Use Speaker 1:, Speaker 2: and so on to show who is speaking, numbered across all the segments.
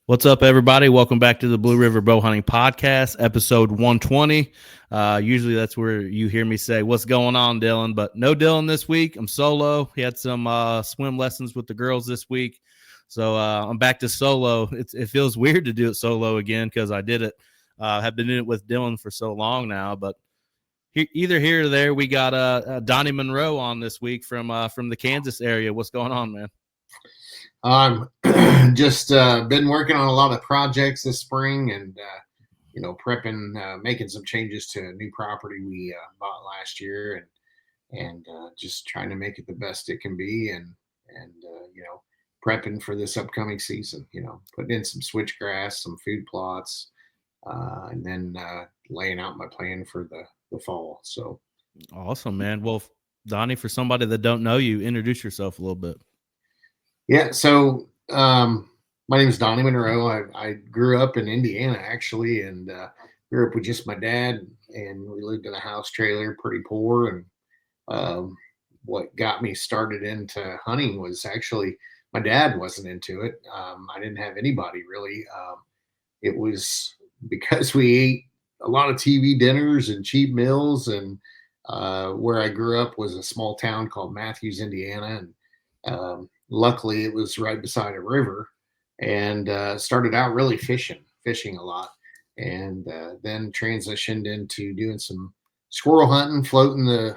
Speaker 1: What's up, everybody? Welcome back to the Blue River Bow Hunting Podcast, episode 120. Usually that's where you hear me say, "What's going on, Dylan?" But no Dylan this week. I'm solo. He had some swim lessons with the girls this week. So I'm back to solo. It feels weird to do it solo again because I did it. Have been doing it with Dylan for so long now. But either here or there, we got Donnie Monroe on this week from the Kansas area. What's going on, man?
Speaker 2: I'm just been working on a lot of projects this spring and, prepping, making some changes to a new property we bought last year and just trying to make it the best it can be and prepping for this upcoming season, putting in some switchgrass, some food plots, and then laying out my plan for the fall. So
Speaker 1: Awesome, man. Well, Donnie, for somebody that don't know you, introduce yourself a little bit.
Speaker 2: Yeah. So my name is Donnie Monroe. I grew up in Indiana actually, and grew up with just my dad, and we lived in a house trailer, pretty poor. And um, what got me started into hunting was actually my dad wasn't into it. I didn't have anybody really. It was because we ate a lot of TV dinners and cheap meals, and where I grew up was a small town called Matthews, Indiana, and luckily it was right beside a river, and started out really fishing a lot, and then transitioned into doing some squirrel hunting, floating the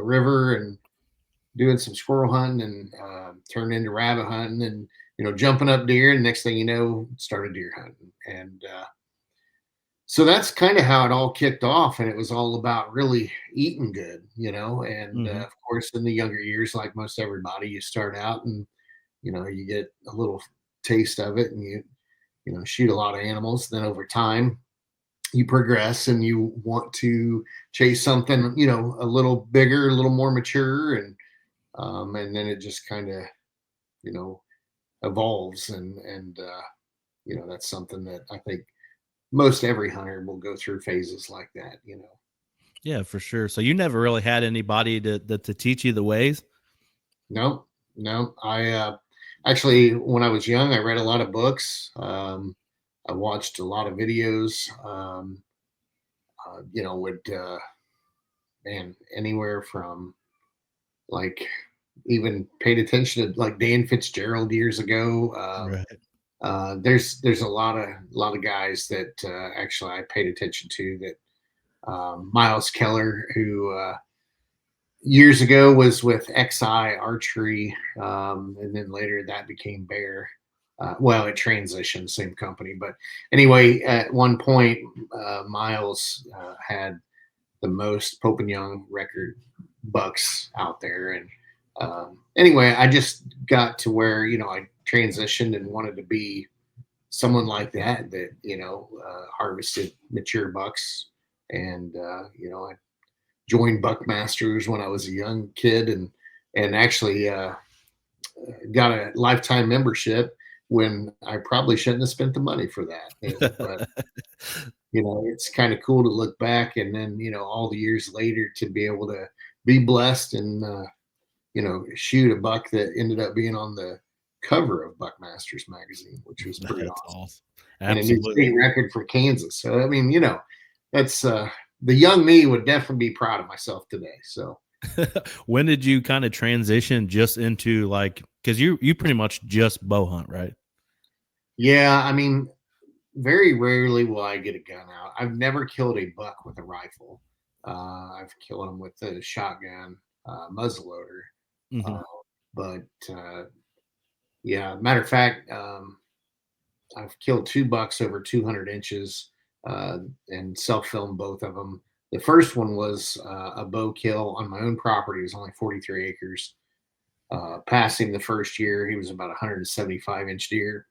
Speaker 2: river and doing some squirrel hunting, and turned into rabbit hunting, and jumping up deer, and next thing you know, started deer hunting. And so that's kind of how it all kicked off, and it was all about really eating good, and
Speaker 1: Mm-hmm.
Speaker 2: of course in the younger years, like most everybody, you start out and you get a little taste of it, and you shoot a lot of animals. Then over time you progress and you want to chase something a little bigger, a little more mature, and then it just kind of you know evolves, and that's something that I think most every hunter will go through phases like that.
Speaker 1: Yeah, for sure. So you never really had anybody to teach you the ways?
Speaker 2: No, no. I actually, when I was young, I read a lot of books. I watched a lot of videos. Would man, anywhere from like even paid attention to like Dan Fitzgerald years ago.
Speaker 1: Right.
Speaker 2: There's a lot of guys that actually I paid attention to. That Miles Keller, who years ago was with XI Archery, and then later that became Bear. Well, it transitioned, same company, but anyway, at one point, Miles had the most Pope and Young record bucks out there, and anyway, I just got to where I transitioned and wanted to be someone like that harvested mature bucks, and I joined Buckmasters when I was a young kid, and actually got a lifetime membership when I probably shouldn't have spent the money for that. But it's kind of cool to look back, and then all the years later to be able to be blessed and shoot a buck that ended up being on the cover of Buckmasters magazine, which was pretty
Speaker 1: That's
Speaker 2: awesome,
Speaker 1: awesome.
Speaker 2: and a new
Speaker 1: Absolutely.
Speaker 2: state record for Kansas. So I mean, that's the young me would definitely be proud of myself today. So
Speaker 1: When did you kind of transition just into like, because you pretty much just bow hunt, right?
Speaker 2: yeah, I mean, very rarely will I get a gun out. I've never killed a buck with a rifle. I've killed them with a shotgun, muzzleloader.
Speaker 1: Mm-hmm.
Speaker 2: Uh, but yeah, matter of fact, I've killed two bucks over 200 inches, and self-filmed both of them. The first one was a bow kill on my own property. It was only 43 acres. Passing the first year, he was about 175-inch deer,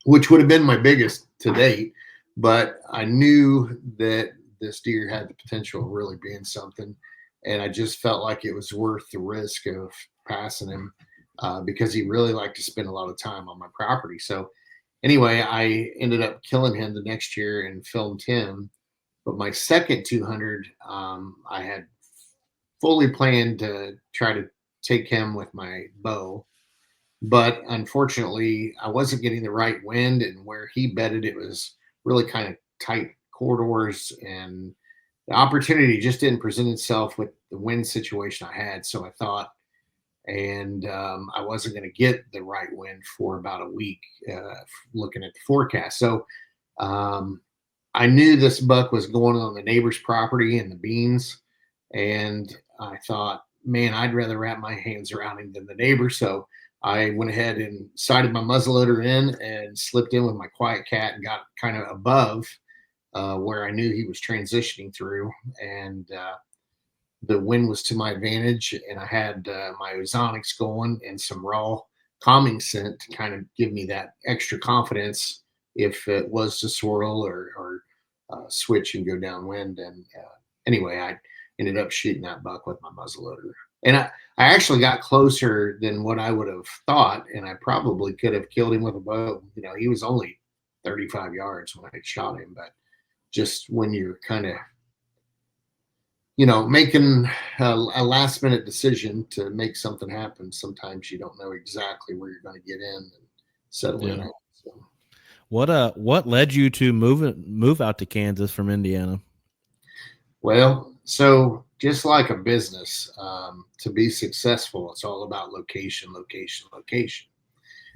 Speaker 2: which would have been my biggest to date. But I knew that this deer had the potential of really being something, and I just felt like it was worth the risk of passing him, because he really liked to spend a lot of time on my property. So anyway, I ended up killing him the next year and filmed him. But my second 200, I had fully planned to try to take him with my bow, but unfortunately, I wasn't getting the right wind, and where he bedded, it was really kind of tight corridors, and the opportunity just didn't present itself with the wind situation I had. So I thought, and I wasn't going to get the right wind for about a week, looking at the forecast. So um, I knew this buck was going on the neighbor's property in the beans, and I thought, man, I'd rather wrap my hands around him than the neighbor. So I went ahead and sighted my muzzleloader in and slipped in with my quiet cat and got kind of above where I knew he was transitioning through. And the wind was to my advantage, and I had my ozonics going and some raw calming scent to kind of give me that extra confidence if it was to swirl or switch and go downwind. And anyway, I ended up shooting that buck with my muzzleloader, and I actually got closer than what I would have thought, and I probably could have killed him with a bow. He was only 35 yards when I shot him, but just when you're kind of making a last minute decision to make something happen, sometimes you don't know exactly where you're going to get in and settle in. So.
Speaker 1: What led you to move out to Kansas from Indiana?
Speaker 2: Well, so just like a business, to be successful, it's all about location, location, location.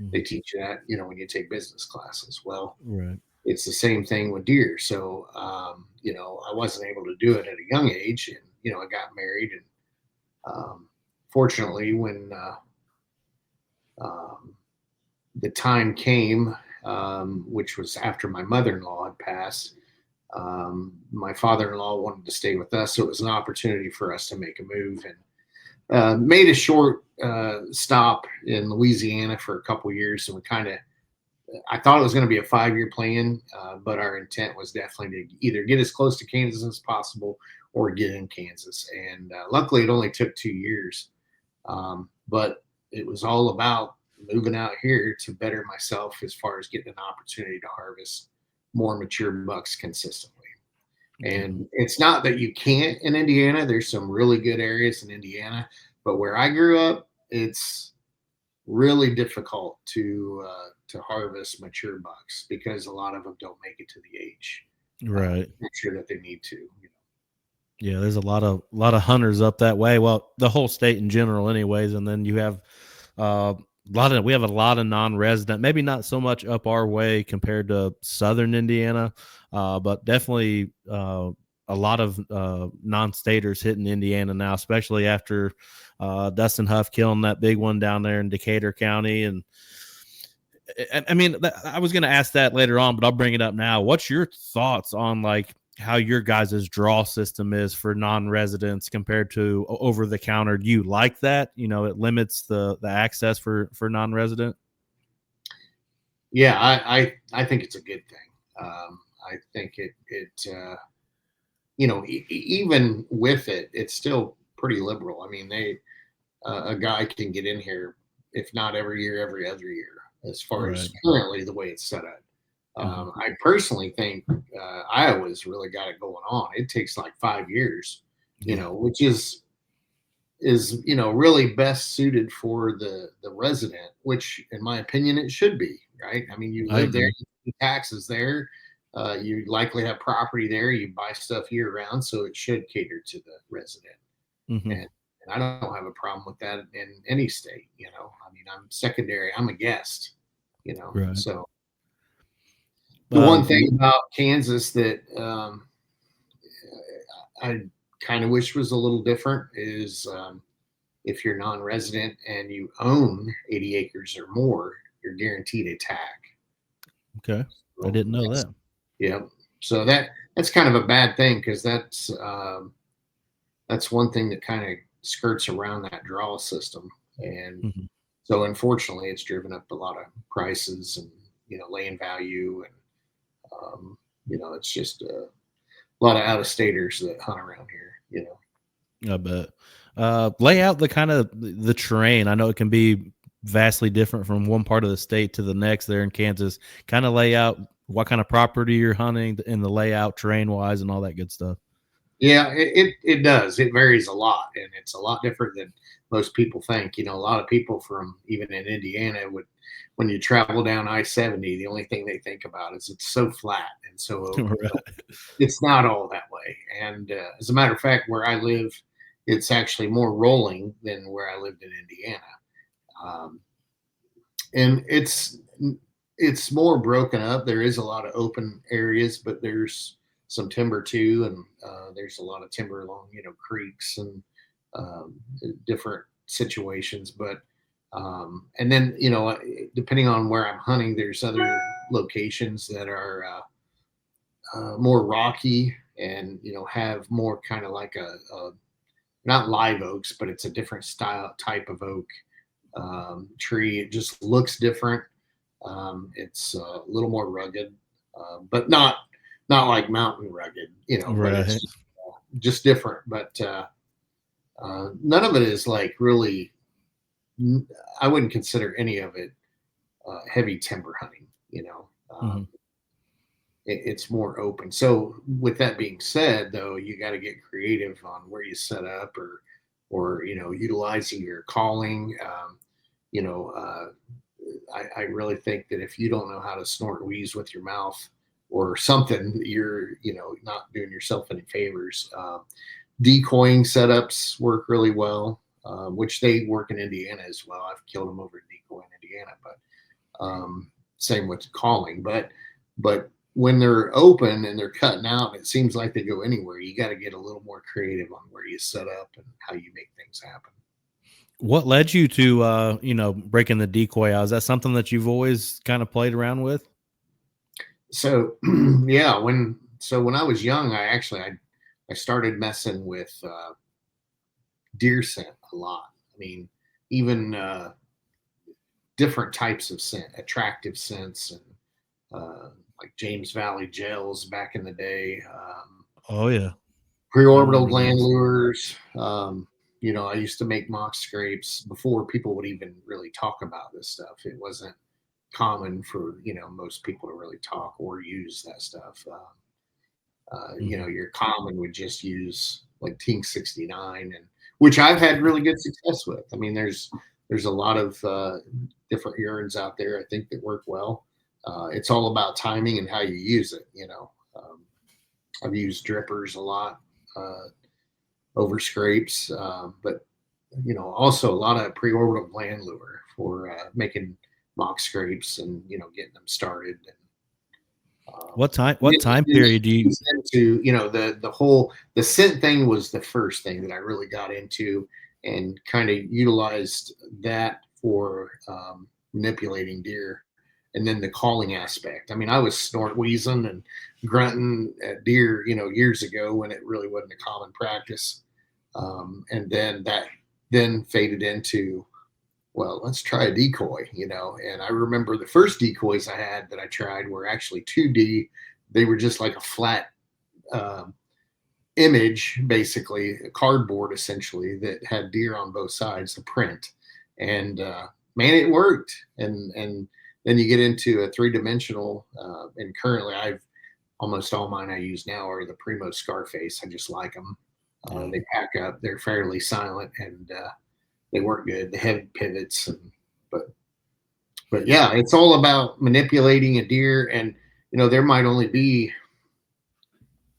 Speaker 2: Mm-hmm. They teach you that, when you take business classes. Well,
Speaker 1: right.
Speaker 2: It's the same thing with deer. So, I wasn't able to do it at a young age, and, I got married, and fortunately, when the time came, which was after my mother-in-law had passed, my father-in-law wanted to stay with us. So it was an opportunity for us to make a move, and made a short stop in Louisiana for a couple years. And I thought it was going to be a 5-year plan, but our intent was definitely to either get as close to Kansas as possible or get in Kansas. And luckily, it only took 2 years. But it was all about moving out here to better myself as far as getting an opportunity to harvest more mature bucks consistently. And it's not that you can't in Indiana. There's some really good areas in Indiana, but where I grew up, it's really difficult to harvest mature bucks because a lot of them don't make it to the age,
Speaker 1: right?
Speaker 2: Make sure that they need to.
Speaker 1: Yeah, there's a lot of hunters up that way. Well, the whole state in general, anyways. And then you have we have a lot of non-resident, maybe not so much up our way compared to southern Indiana, but definitely a lot of non-staters hitting Indiana now, especially after Dustin Huff killing that big one down there in Decatur County. And I mean, I was going to ask that later on, but I'll bring it up now. What's your thoughts on how your guys' draw system is for non-residents compared to over the counter? Do you like that? It limits the access for non-resident.
Speaker 2: Yeah, I think it's a good thing. I think it even with it, it's still pretty liberal. I mean, a guy can get in here, if not every year, every other year, as far as currently the way it's set up. I personally think Iowa's really got it going on. It takes like 5 years, which is really best suited for the resident, which in my opinion it should be, right? I mean, you live there, you pay taxes there, you likely have property there, you buy stuff year round, so it should cater to the resident.
Speaker 1: Mm-hmm.
Speaker 2: And I don't have a problem with that in any state. I mean, I'm secondary, I'm a guest,
Speaker 1: right.
Speaker 2: So the one thing about Kansas that I kind of wish was a little different is if you're non-resident and you own 80 acres or more, you're guaranteed a tag.
Speaker 1: Okay. So I didn't know that.
Speaker 2: Yeah. So that's kind of a bad thing because that's one thing that kind of skirts around that draw system. And so unfortunately it's driven up a lot of prices and, land value. And, it's just a lot of out-of-staters that hunt around here,
Speaker 1: I bet. Lay out the kind of the terrain. I know it can be vastly different from one part of the state to the next there in Kansas. Kind of lay out what kind of property you're hunting and the layout terrain-wise and all that good stuff.
Speaker 2: Yeah, it does. It varies a lot, and it's a lot different than most people think. A lot of people from even in Indiana would, when you travel down I-70, the only thing they think about is it's so flat and so open. But
Speaker 1: Right.
Speaker 2: it's not all that way. And as a matter of fact, where I live, it's actually more rolling than where I lived in Indiana. Um, and it's more broken up. There is a lot of open areas, but there's some timber too, and there's a lot of timber along creeks and um, different situations. But and then depending on where I'm hunting, there's other locations that are more rocky and have more kind of like a not live oaks, but it's a different style type of oak tree. It just looks different. It's a little more rugged, but not like mountain rugged, But it's
Speaker 1: Right.
Speaker 2: just different. But none of it is like really. I wouldn't consider any of it heavy timber hunting.
Speaker 1: Mhm.
Speaker 2: It's more open. So with that being said, though, you got to get creative on where you set up, or utilizing your calling. You know, I really think that if you don't know how to snort wheeze with your mouth or something, you're not doing yourself any favors. Decoying setups work really well, which they work in Indiana as well. I've killed them over decoy in Indiana, but same with calling. But when they're open and they're cutting out, it seems like they go anywhere. You got to get a little more creative on where you set up and how you make things happen.
Speaker 1: What led you to breaking the decoy out? Is that something that you've always kind of played around with?
Speaker 2: So yeah, when I was young, I started messing with deer scent a lot. I mean, even different types of scent, attractive scents, and like James Valley gels back in the day.
Speaker 1: Oh yeah, I
Speaker 2: Preorbital
Speaker 1: remember
Speaker 2: gland
Speaker 1: those.
Speaker 2: lures. I used to make mock scrapes before people would even really talk about this stuff. It wasn't common for most people to really talk or use that stuff.
Speaker 1: Mhm.
Speaker 2: Your common would just use like Tink 69, and which I've had really good success with. I mean, there's a lot of different urines out there I think that work well. It's all about timing and how you use it. I've used drippers a lot over scrapes, but also a lot of preorbital gland lure for making mock scrapes and getting them started. And,
Speaker 1: What time?
Speaker 2: and
Speaker 1: What time
Speaker 2: then
Speaker 1: period do you?
Speaker 2: into the scent thing was the first thing that I really got into and kind of utilized that for manipulating deer. And then the calling aspect. I mean, I was snort wheezing and grunting at deer, years ago when it really wasn't a common practice. And then that then faded into, well, let's try a decoy, And I remember the first decoys I had that I tried were actually 2D. They were just like a flat um, image, basically a cardboard, essentially, that had deer on both sides, the print, and man, it worked. And then you get into a 3-dimensional, and currently I've almost all mine I use now are the Primo Scarface. I just like them.
Speaker 1: Yeah.
Speaker 2: They pack up. They're fairly silent, and they work good. They have pivots, but but yeah, it's all about manipulating a deer, and there might only be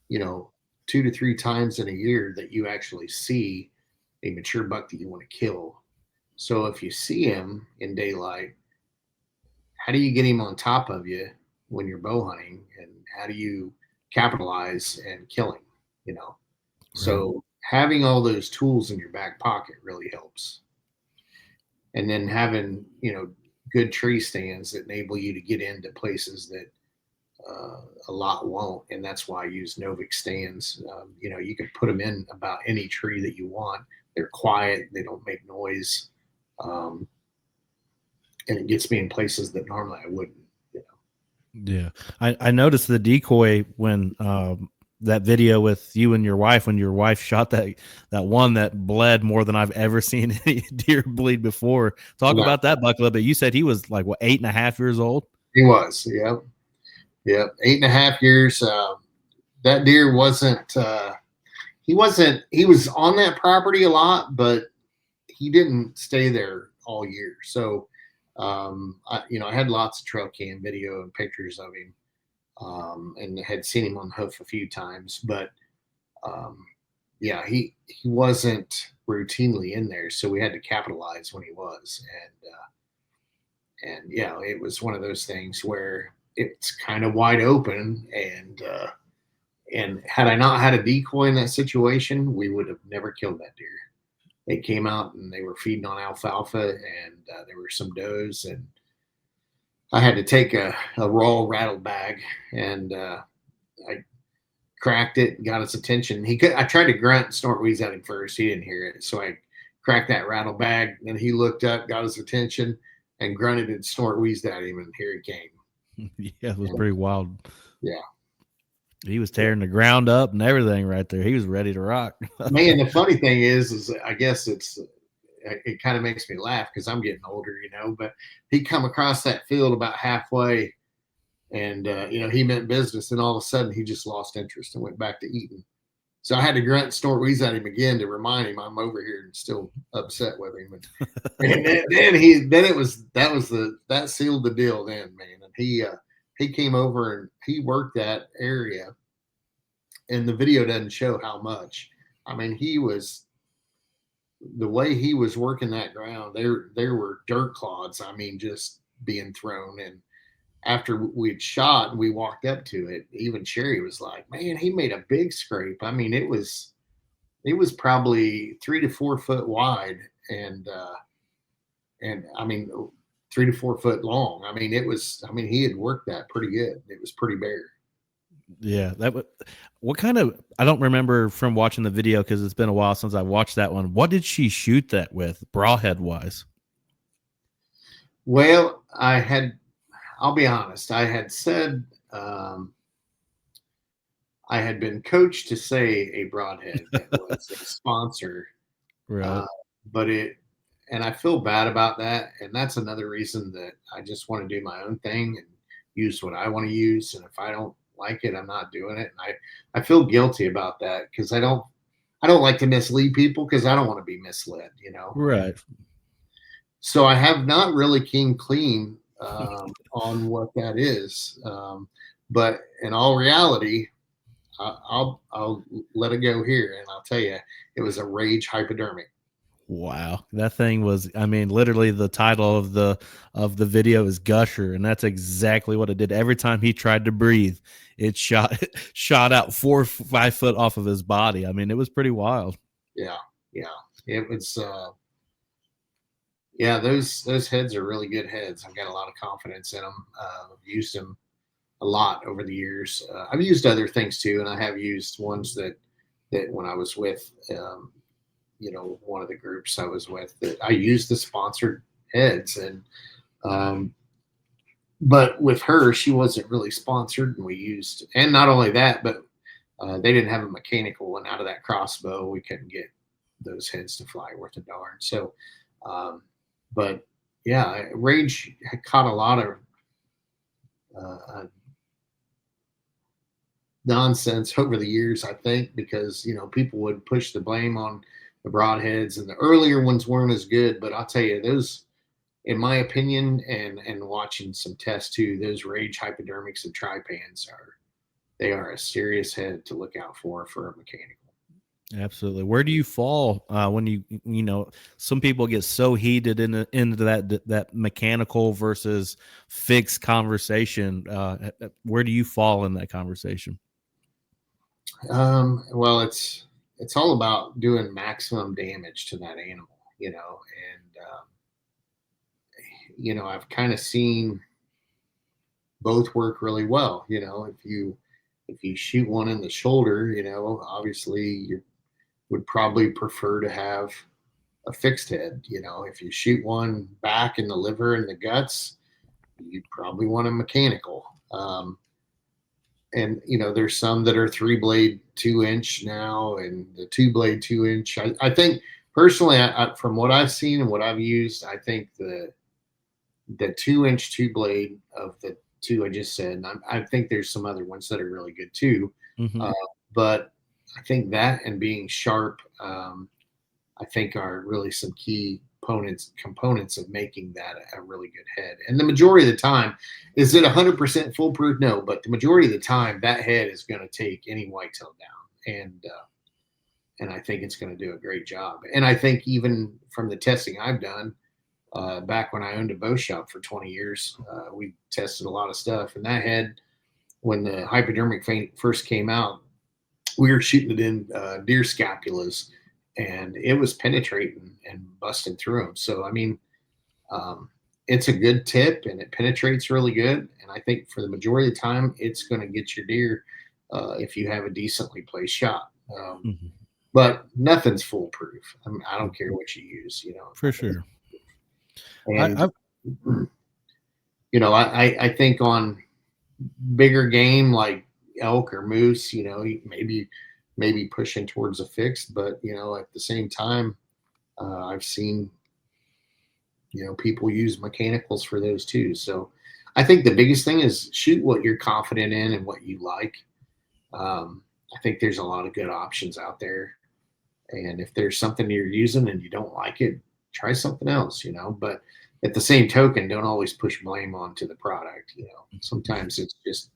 Speaker 2: you know 2 to 3 times in a year that you actually see a mature buck that you want to kill. So if you see him in daylight, how do you get him on top of you when you're bow hunting, and how do you capitalize and kill him? You know,
Speaker 1: Right.
Speaker 2: so having all those tools in your back pocket really helps. And then having good tree stands that enable you to get into places that a lot won't, and that's why I use Novik stands. You can put them in about any tree that you want. They're quiet, they don't make noise, um, and it gets me in places that normally I wouldn't.
Speaker 1: Yeah. I noticed the decoy when that video with you and your wife, when your wife shot that one that bled more than I've ever seen any deer bleed before. Talk
Speaker 2: Yeah,
Speaker 1: about that buck a little bit. You said he was like what, 8.5 years old?
Speaker 2: he was. Yep, yep. 8.5 years. That deer wasn't. he was on that property a lot, but he didn't stay there all year. So, I had lots of trail cam video and pictures of him, and had seen him on hoof a few times, but um, yeah, he wasn't routinely in there, so we had to capitalize when he was, and yeah, it was one of those things where it's kind of wide open, and had I not had a decoy in that situation, we would have never killed that deer. They came out and they were feeding on alfalfa, and there were some does, and I had to take a raw rattle bag, and I cracked it and got his attention. I tried to grunt and snort wheeze at him first. He didn't hear it, so I cracked that rattle bag, and he looked up, got his attention, and grunted and snort wheezed at him, and here he came.
Speaker 1: Yeah, it was
Speaker 2: And,
Speaker 1: pretty wild.
Speaker 2: yeah.
Speaker 1: He was tearing the ground up and everything right there. He was ready to rock.
Speaker 2: Man, the funny thing is I guess it kind of makes me laugh because I'm getting older, but he come across that field about halfway, and he meant business, and all of a sudden he just lost interest and went back to eating. So I had to grunt and snort wheeze at him again to remind him I'm over here and still upset with him. And that sealed the deal then, man. And he came over and he worked that area, and the video doesn't show how much. I mean, the way he was working that ground, there were dirt clods, I mean, just being thrown. And after we'd shot and we walked up to it, even Sherry was like, man, he made a big scrape. I mean, it was probably 3 to 4 foot wide, and I mean 3 to 4 foot long. I mean, he had worked that pretty good. It was pretty bare.
Speaker 1: Yeah, what kind of, I don't remember from watching the video because it's been a while since I watched that one. What did she shoot that with, broadhead wise?
Speaker 2: Well, I'll be honest, I had said, I had been coached to say a broadhead that was a sponsor,
Speaker 1: Right.
Speaker 2: but and I feel bad about that. And that's another reason that I just want to do my own thing and use what I want to use. And if I don't like it, I'm not doing it. And I feel guilty about that because I don't like to mislead people because I don't want to be misled,
Speaker 1: Right.
Speaker 2: So I have not really came clean on what that is. But in all reality, I'll let it go here, and I'll tell you, it was a Rage hypodermic.
Speaker 1: Wow, that thing was, I mean, literally the title of the video is Gusher, and that's exactly what it did. Every time he tried to breathe, it shot out 4 or 5 foot off of his body. I mean, it was pretty wild.
Speaker 2: Yeah, it was. Yeah, those heads are really good heads. I've got a lot of confidence in them. I've used them a lot over the years. I've used other things too, and I have used ones that when I was with one of the groups I was with, that I used the sponsored heads, and but with her, she wasn't really sponsored, and we used, and not only that, but they didn't have a mechanical one out of that crossbow. We couldn't get those heads to fly worth a darn. So, but yeah, Rage had caught a lot of nonsense over the years, I think, because people would push the blame on the broadheads, and the earlier ones weren't as good. But I'll tell you, those, in my opinion, and watching some tests too, those Rage hypodermics and tripans are a serious head to look out for a mechanical.
Speaker 1: Absolutely. Where do you fall when some people get so heated into that mechanical versus fixed conversation? Where do you fall in that conversation?
Speaker 2: Well, it's all about doing maximum damage to that animal, and I've kind of seen both work really well. If you shoot one in the shoulder, obviously you would probably prefer to have a fixed head. If you shoot one back in the liver and the guts, you'd probably want a mechanical. And there's some that are 3-blade 2-inch now, and the 2-blade 2-inch. I think personally, from what I've seen and what I've used, I think the 2-inch 2-blade of the two I just said, and I think there's some other ones that are really good too.
Speaker 1: Mm-hmm.
Speaker 2: But I think that and being sharp, I think are really some key components of making that a really good head. And the majority of the time, is it 100% foolproof? No, but the majority of the time, that head is going to take any whitetail down, and I think it's going to do a great job. And I think even from the testing I've done, back when I owned a bow shop for 20 years, we tested a lot of stuff, and that head, when the hypodermic first came out, we were shooting it in deer scapulas, and it was penetrating and busting through them. So, I mean, it's a good tip, and it penetrates really good. And I think for the majority of the time, it's going to get your deer if you have a decently placed shot.
Speaker 1: Mm-hmm.
Speaker 2: But nothing's foolproof. I don't care what you use,
Speaker 1: For sure.
Speaker 2: And I think on bigger game like elk or moose, maybe pushing towards a fixed, but at the same time, I've seen people use mechanicals for those too. So I think the biggest thing is shoot what you're confident in and what you like. I think there's a lot of good options out there, and if there's something you're using and you don't like it, try something else. But at the same token, don't always push blame onto the product. Sometimes it's just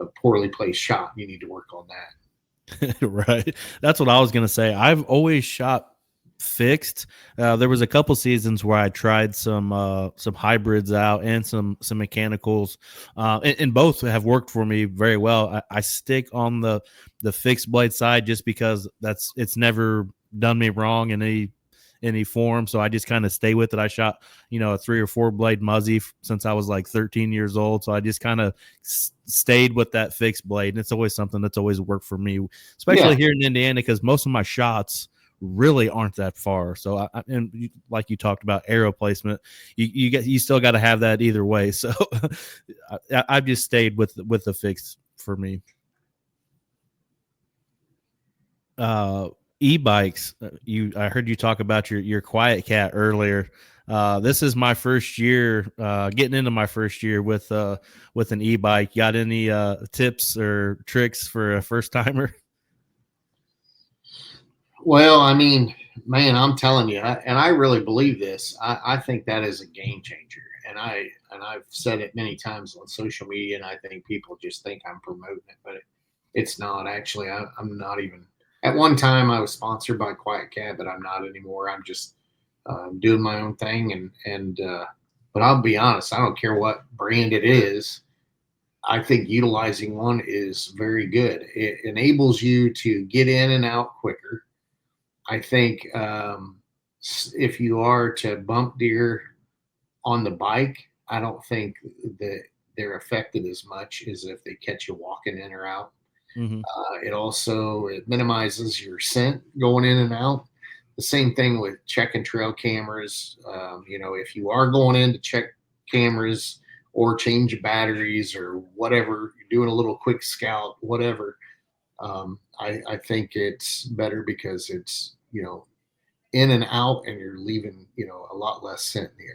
Speaker 2: a poorly placed shot. You need to work on that.
Speaker 1: Right. That's what I was going to say. I've always shot fixed. There was a couple seasons where I tried some hybrids out and some mechanicals, and both have worked for me very well. I stick on the fixed blade side just because it's never done me wrong in any form. So I just kind of stay with it. I shot, a 3 or 4 blade Muzzy since I was like 13 years old. So I just kind of stayed with that fixed blade. And it's always something that's always worked for me, especially here in Indiana, because most of my shots really aren't that far. So and like you talked about arrow placement, you still got to have that either way. So I've just stayed with the fixed for me. E-bikes. I heard you talk about your Quiet Cat earlier. This is my first year, getting into my first year with an e-bike. Got any tips or tricks for a first timer?
Speaker 2: Well, I mean, man, I'm telling you, and I really believe this. I think that is a game changer, and I've said it many times on social media, and I think people just think I'm promoting it, but it's not. Actually, I'm not even. At one time, I was sponsored by Quiet Cat, but I'm not anymore. I'm just doing my own thing, but I'll be honest, I don't care what brand it is. I think utilizing one is very good. It enables you to get in and out quicker. I think if you are to bump deer on the bike, I don't think that they're affected as much as if they catch you walking in or out.
Speaker 1: Mm-hmm.
Speaker 2: It minimizes your scent going in and out. The same thing with checking trail cameras. If you are going in to check cameras or change batteries or whatever, you're doing a little quick scout, whatever. I think it's better because it's in and out, and you're leaving a lot less scent in the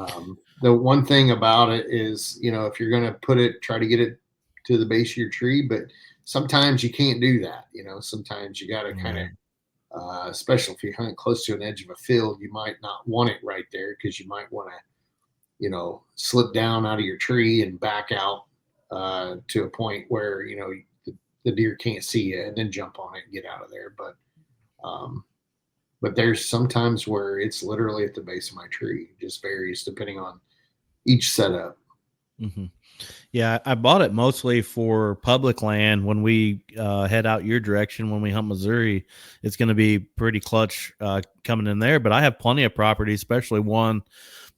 Speaker 2: area. The one thing about it is if you're going to try to get it to the base of your tree, but sometimes you can't do that. Sometimes you got to kind of, especially if you're hunting close to an edge of a field, you might not want it right there because you might want to, slip down out of your tree and back out to a point where, the deer can't see you and then jump on it and get out of there. But there's sometimes where it's literally at the base of my tree. It just varies depending on each setup.
Speaker 1: Mm-hmm. Yeah, I bought it mostly for public land. When we head out your direction, when we hunt Missouri, it's going to be pretty clutch coming in there. But I have plenty of property, especially one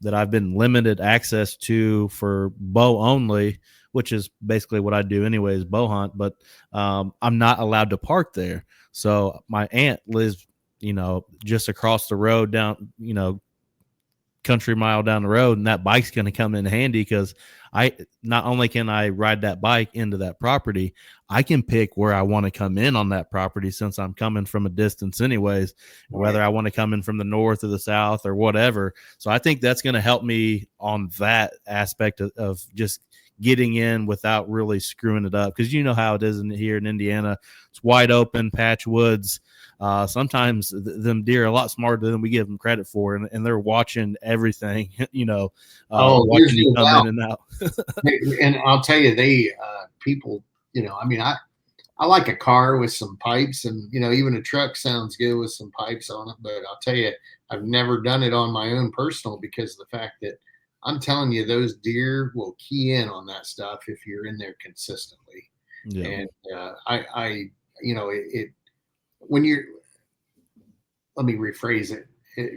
Speaker 1: that I've been limited access to for bow only, which is basically what I do anyways, bow hunt. But I'm not allowed to park there. So my aunt lives, just across the road down, country mile down the road, and that bike's going to come in handy because I not only can I ride that bike into that property, I can pick where I want to come in on that property since I'm coming from a distance anyways, whether I want to come in from the north or the south or whatever. So I think that's going to help me on that aspect of just getting in without really screwing it up. Because you know how it is here in Indiana. It's wide open, patch woods. Sometimes them deer are a lot smarter than we give them credit for, and they're watching everything, watching you come in and out.
Speaker 2: And I'll tell you, people, I mean, I like a car with some pipes, and even a truck sounds good with some pipes on it. But I'll tell you, I've never done it on my own personal, because of the fact that I'm telling you, those deer will key in on that stuff if you're in there consistently.
Speaker 1: Yeah.
Speaker 2: And when you're, let me rephrase it.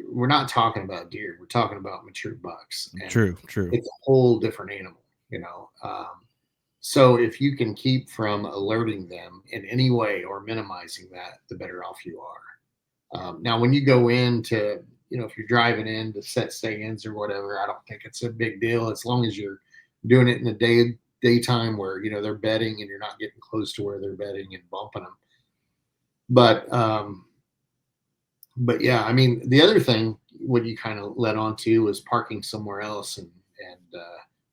Speaker 2: We're not talking about deer. We're talking about mature bucks. And
Speaker 1: True.
Speaker 2: It's a whole different animal, So if you can keep from alerting them in any way or minimizing that, the better off you are. Now, when you go into, if you're driving in to set stay-ins or whatever, I don't think it's a big deal, as long as you're doing it in the daytime where, they're bedding and you're not getting close to where they're bedding and bumping them. But yeah, I mean, the other thing, what you kind of led on to, was parking somewhere else, and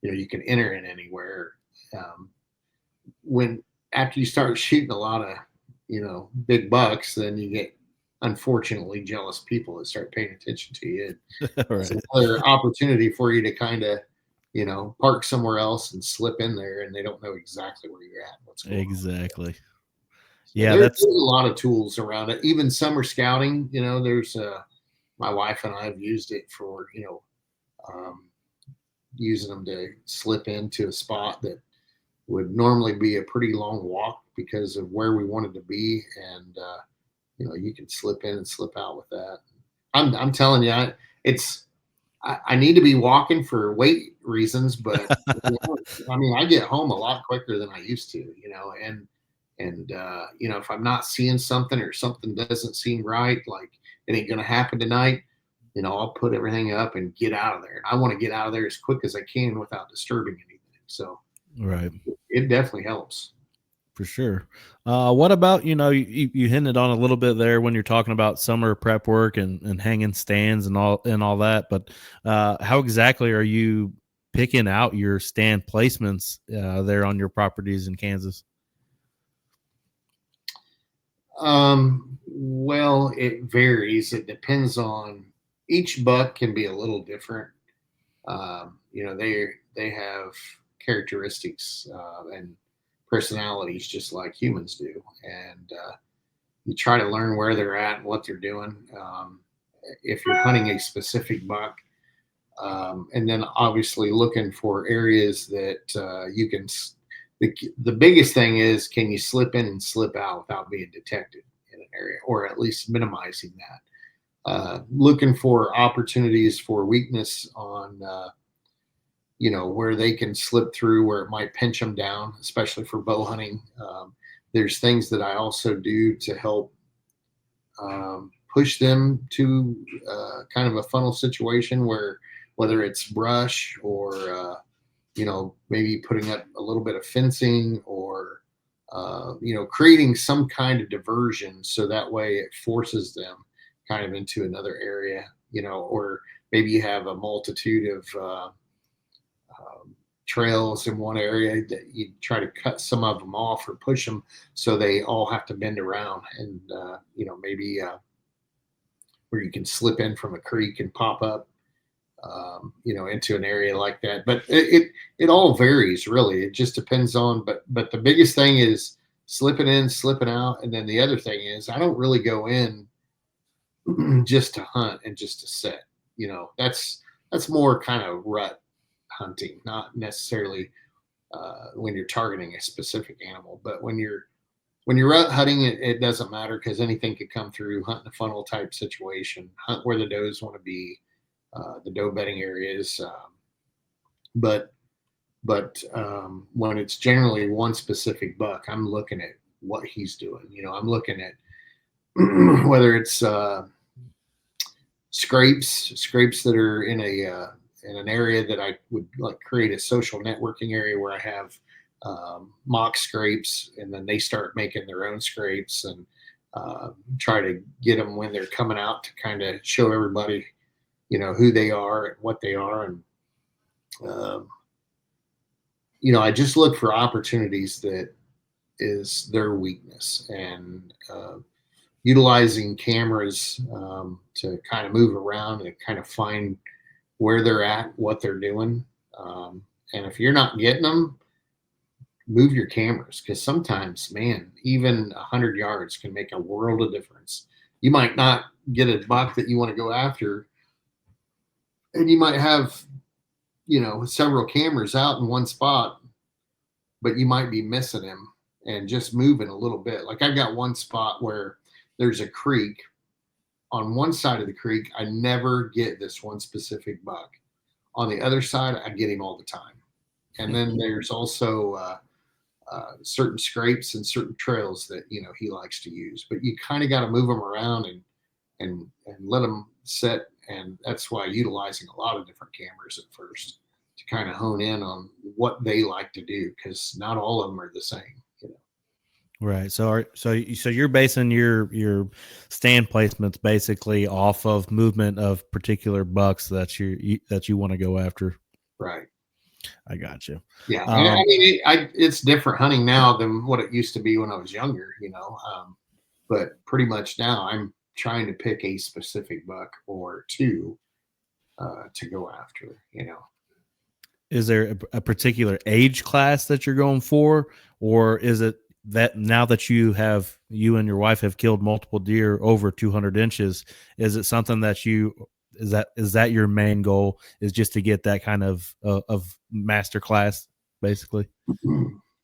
Speaker 2: you can enter in anywhere. When after you start shooting a lot of big bucks, then you get, unfortunately, jealous people that start paying attention to you.
Speaker 1: Right.
Speaker 2: It's another opportunity for you to kind of park somewhere else and slip in there, and they don't know exactly where you're at, what's going on.
Speaker 1: Exactly.
Speaker 2: So
Speaker 1: yeah,
Speaker 2: there's a lot of tools around it. Even summer scouting, there's my wife and I have used it for using them to slip into a spot that would normally be a pretty long walk because of where we wanted to be, and you can slip in and slip out with that. I'm telling you, I need to be walking for weight reasons, but I mean, I get home a lot quicker than I used to, and if I'm not seeing something, or something doesn't seem right, like it ain't going to happen tonight, I'll put everything up and get out of there. And I want to get out of there as quick as I can without disturbing anything. So
Speaker 1: right.
Speaker 2: It definitely helps.
Speaker 1: For sure. What about, you hinted on a little bit there when you're talking about summer prep work and hanging stands and all that, but how exactly are you picking out your stand placements there on your properties in Kansas?
Speaker 2: Well, it varies. It depends on, each buck can be a little different. They have characteristics and personalities just like humans do, and you try to learn where they're at and what they're doing. If you're hunting a specific buck, and then obviously looking for areas that you can. The biggest thing is, can you slip in and slip out without being detected in an area, or at least minimizing that. Looking for opportunities for weakness on where they can slip through, where it might pinch them down, especially for bow hunting. There's things that I also do to help push them to kind of a funnel situation, where whether it's brush or maybe putting up a little bit of fencing, or creating some kind of diversion, so that way it forces them kind of into another area, or maybe you have a multitude of trails in one area that you try to cut some of them off or push them so they all have to bend around, and maybe where you can slip in from a creek and pop up into an area like that. But it all varies, really. It just depends on, but the biggest thing is slipping in, slipping out. And then the other thing is, I don't really go in just to hunt and just to set, that's more kind of rut hunting, not necessarily when you're targeting a specific animal. But when you're rut hunting, it doesn't matter, because anything could come through. Hunting a funnel type situation, hunt where the does want to be, the doe bedding areas. But when it's generally one specific buck, I'm looking at what he's doing. I'm looking at whether it's scrapes that are in an area that I would like create a social networking area where I have mock scrapes, and then they start making their own scrapes, and try to get them when they're coming out to kind of show everybody who they are and what they are. And I just look for opportunities that is their weakness, and utilizing cameras to kind of move around and kind of find where they're at, what they're doing. And if you're not getting them, move your cameras, because sometimes, man, even 100 yards can make a world of difference. You might not get a buck that you want to go after, and you might have, several cameras out in one spot, but you might be missing him and just moving a little bit. Like I've got one spot where there's a creek. On one side of the creek, I never get this one specific buck. On the other side, I get him all the time. And then there's also certain scrapes and certain trails that he likes to use. But you kind of got to move them around and let them set. And that's why utilizing a lot of different cameras at first to kind of hone in on what they like to do, because not all of them are the same.
Speaker 1: Right. So you're basing your stand placements basically off of movement of particular bucks that you want to go after.
Speaker 2: Right.
Speaker 1: I got you.
Speaker 2: Yeah. And I mean, it's different hunting now than what it used to be when I was younger, but pretty much now I'm trying to pick a specific buck or two to go after.
Speaker 1: Is there a particular age class that you're going for, or is it that now that you and your wife have killed multiple deer over 200 inches, is it something that is that your main goal, is just to get that kind of master class basically?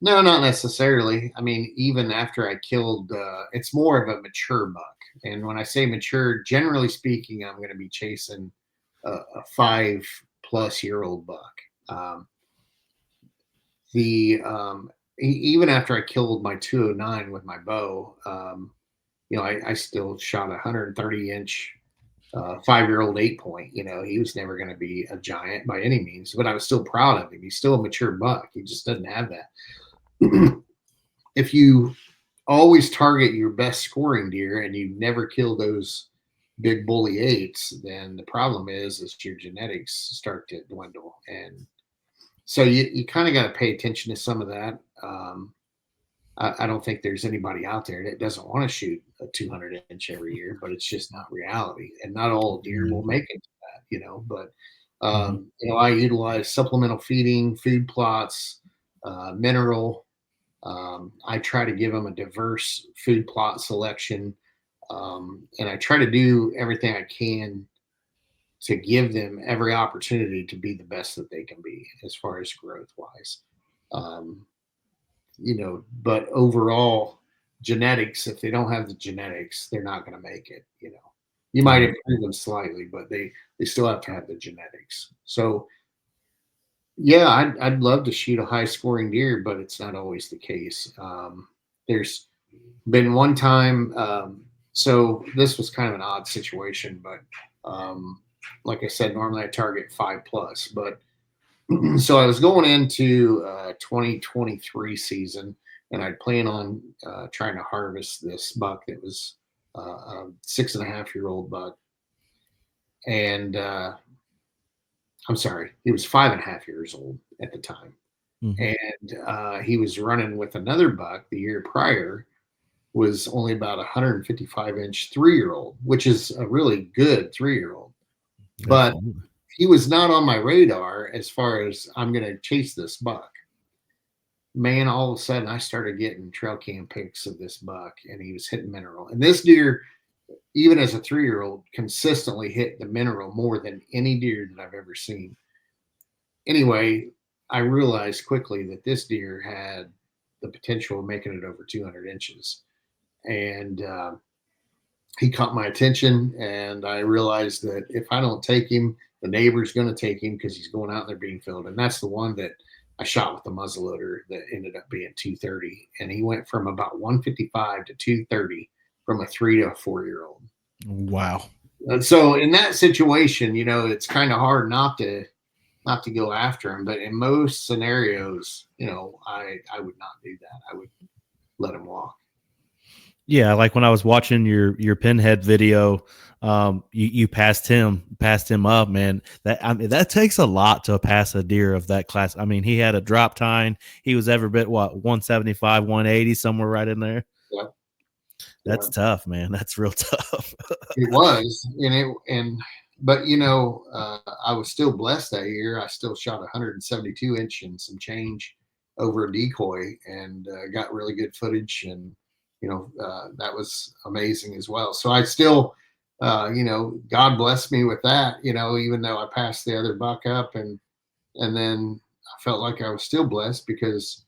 Speaker 2: No, not necessarily. I mean, even after I killed, it's more of a mature buck. And when I say mature, generally speaking, I'm going to be chasing a 5+ year old buck. Even after I killed my 209 with my bow, I still shot a 130-inch 5-year-old 8-point. He was never going to be a giant by any means, but I was still proud of him. He's still a mature buck. He just doesn't have that. If you always target your best scoring deer and you never kill those big bully 8s, then the problem is your genetics start to dwindle. And so you kind of got to pay attention to some of that. I don't think there's anybody out there that doesn't want to shoot a 200-inch every year, but it's just not reality. And not all deer will make it to that, but I utilize supplemental feeding, food plots, mineral. I try to give them a diverse food plot selection. And I try to do everything I can to give them every opportunity to be the best that they can be as far as growth wise. But overall genetics, if they don't have the genetics, they're not going to make it. You might improve them slightly, but they still have to have the genetics. So yeah, I'd love to shoot a high scoring deer, but it's not always the case. There's been one time, so this was kind of an odd situation, but like I said, normally I target 5+, but so I was going into 2023 season, and I'd plan on trying to harvest this buck that was a 6.5-year-old buck. And I'm sorry, he was 5.5 years old at the time. And he was running with another buck the year prior, was only about 155-inch 3-year-old, which is a really good 3-year-old. But he was not on my radar as far as I'm going to chase this buck. Man, all of a sudden I started getting trail cam pics of this buck, and he was hitting mineral. And this deer, even as a 3-year-old, consistently hit the mineral more than any deer that I've ever seen. Anyway, I realized quickly that this deer had the potential of making it over 200 inches. And he caught my attention, and I realized that if I don't take him, the neighbor's going to take him because he's going out there being filled. And that's the one that I shot with the muzzleloader that ended up being 230. And he went from about 155 to 230 from a 3 to a 4-year-old.
Speaker 1: Wow.
Speaker 2: And so in that situation, it's kind of hard not to go after him. But in most scenarios, I would not do that. I would let him walk.
Speaker 1: Yeah, like when I was watching your pinhead video, you passed him up, man. That takes a lot to pass a deer of that class. I mean, he had a drop tine. He was every bit what 175, 180, somewhere right in there.
Speaker 2: Yeah,
Speaker 1: That's
Speaker 2: yeah.
Speaker 1: tough, man. That's real tough.
Speaker 2: It was, but I was still blessed that year. I still shot 172 inch and some change over a decoy, and got really good footage, and that was amazing as well. So I still, God blessed me with that. Even though I passed the other buck up, and then I felt like I was still blessed because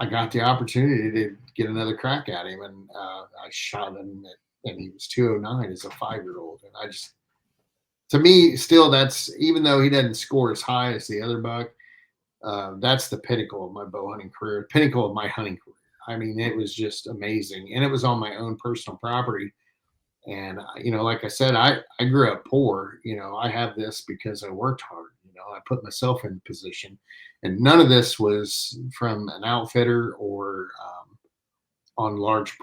Speaker 2: I got the opportunity to get another crack at him, and I shot him and he was 209 as a 5-year-old. And to me, still, that's, even though he doesn't score as high as the other buck, that's the pinnacle of my bow hunting career, pinnacle of my hunting career. I mean, it was just amazing, and it was on my own personal property. And like I said, I grew up poor. I have this because I worked hard. I put myself in position, and none of this was from an outfitter or on large,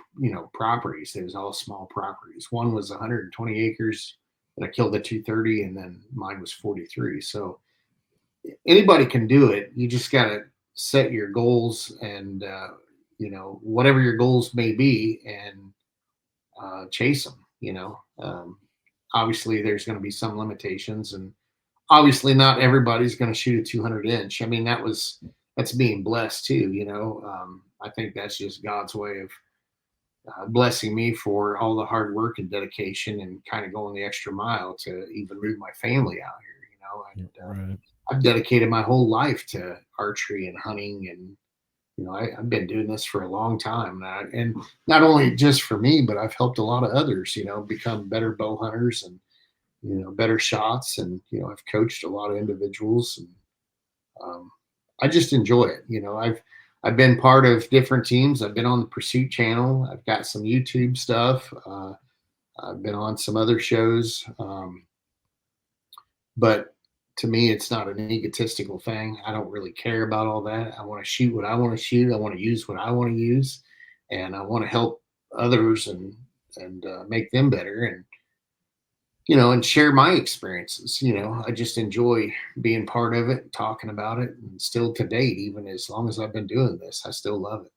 Speaker 2: properties. It was all small properties. One was 120 acres that I killed at 230, and then mine was 43. So anybody can do it. You just got to set your goals, and whatever your goals may be, and chase them. Obviously, there's going to be some limitations, and obviously, not everybody's going to shoot a 200 inch. I mean, that's being blessed too. I think that's just God's way of blessing me for all the hard work and dedication, and kind of going the extra mile to even move my family out here. And
Speaker 1: Right.
Speaker 2: I've dedicated my whole life to archery and hunting, and I've been doing this for a long time, and not only just for me, but I've helped a lot of others, become better bow hunters, and better shots, and I've coached a lot of individuals, and I just enjoy it. I've been part of different teams. I've been on the Pursuit channel. I've got some YouTube stuff. I've been on some other shows, but to me, it's not an egotistical thing. I don't really care about all that. I want to shoot what I want to shoot. I want to use what I want to use, and I want to help others, and make them better, and share my experiences. I just enjoy being part of it, talking about it, and still to date, even as long as I've been doing this, I still love it.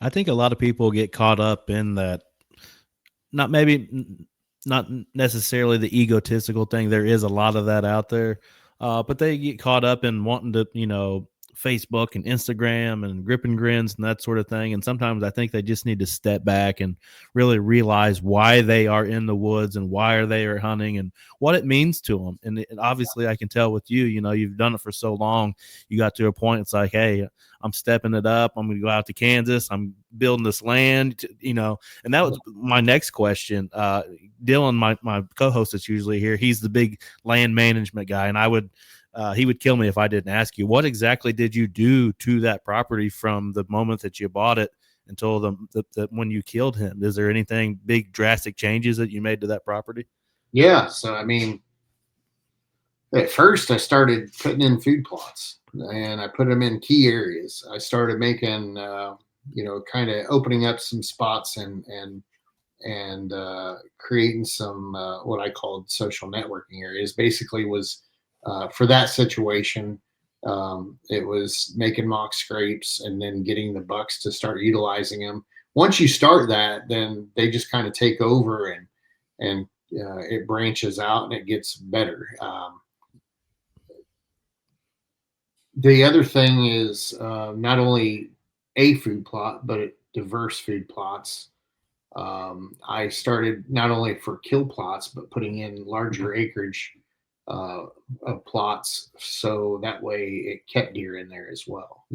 Speaker 1: I think a lot of people get caught up in that, not maybe not necessarily the egotistical thing. There is a lot of that out there, but they get caught up in wanting to, Facebook and Instagram and grip and grins and that sort of thing. And sometimes I think they just need to step back and really realize why they are in the woods and why they are hunting and what it means to them. And obviously, I can tell with you, you've done it for so long. You got to a point. It's like, hey, I'm stepping it up. I'm going to go out to Kansas. I'm building this land, and that was my next question. Dylan, my co-host that's usually here, he's the big land management guy, and he would kill me if I didn't ask you, what exactly did you do to that property from the moment that you bought it until the when you killed him? Is there anything big, drastic changes that you made to that property?
Speaker 2: Yeah. So, I mean, at first I started putting in food plots, and I put them in key areas. I started making, kind of opening up some spots, and creating some, what I called social networking areas. Basically, was for that situation. It was making mock scrapes, and then getting the bucks to start utilizing them. Once you start that, then they just kind of take over, and it branches out, and it gets better. The other thing is, not only a food plot, but diverse food plots. I started not only for kill plots, but putting in larger acreage of plots, so that way it kept deer in there as well.